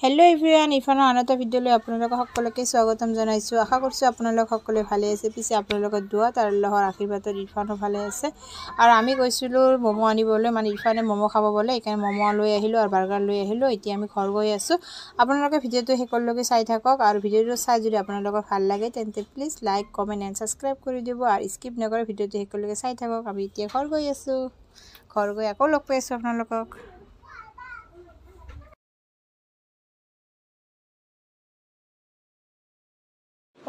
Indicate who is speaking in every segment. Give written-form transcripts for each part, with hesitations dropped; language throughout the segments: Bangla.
Speaker 1: हेलो एभ्रिवान इफान आनता भिडिओলৈ আপোনালোক সকলোকে স্বাগতম জনাইছো। আশা কৰিছো আপোনালোক সকলোৱে ভালে আছে। পিছে আপোনালোকৰ দুআ তাৰ লহৰ আশীৰ্বাদত ইফানো ভালে আছে। আৰু আমি গৈছিলো মমো আনিবলৈ, মানে ইফানে মমো খাব বলে, এখানে মমো লৈ আহিলো আৰু বাৰ্গাৰ লৈ আহিলো। এতিয়া আমি ঘৰ গৈ আছো। আপোনালোকে ভিডিওটো শেষলৈকে চাই থাকক আৰু ভিডিওটো চাই যদি আপোনালোকৰ ভাল লাগে তেন্তে please like, comment and subscribe কৰি দিব আৰু স্কিপ নকৰি ভিডিওটো শেষলৈকে চাই থাকক। আমি এতিয়া ঘৰ গৈ আছো। ঘৰ গৈ আকৌ লগ পাইছো আপোনালোকক।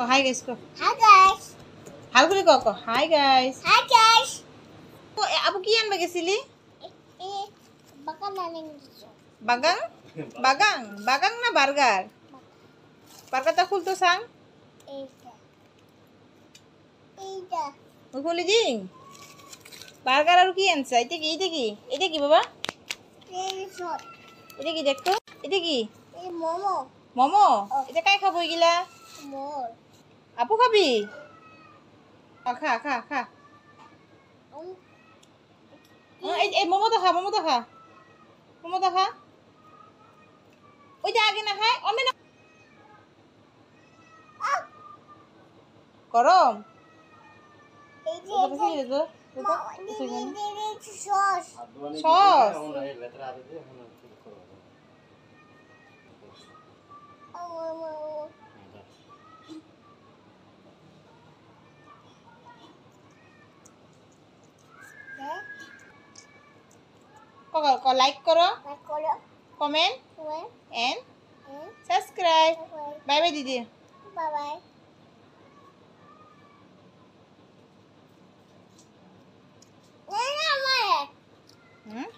Speaker 1: Oh, hi guys ko.
Speaker 2: Hi guys.
Speaker 1: Hal kuli ko ko. Hi guys.
Speaker 2: Hi guys.
Speaker 1: Oh, abu kiyan bagisili?
Speaker 2: Bagang naning dito.
Speaker 1: Bagang? Bagang. Bagang na burger. Burger ta khulto sang?
Speaker 2: Ida.
Speaker 1: Khuli ding. Burger aru ki ansa? Ite ki? Ite ki baba?
Speaker 2: Short.
Speaker 1: Ite ki dekho? Ite ki?
Speaker 2: Momo.
Speaker 1: Momo? Ite kai khabo igila?
Speaker 2: More.
Speaker 1: Apu khabi? Kha. Momo ta kha. Momo ta kha. Oi ja age na khai. Ome na. Korom.
Speaker 2: Sauce.
Speaker 1: Ko like karo,
Speaker 2: Color.
Speaker 1: comment
Speaker 2: Well.
Speaker 1: and subscribe. Bye bye didi.
Speaker 2: Bye bye.
Speaker 1: Hmm?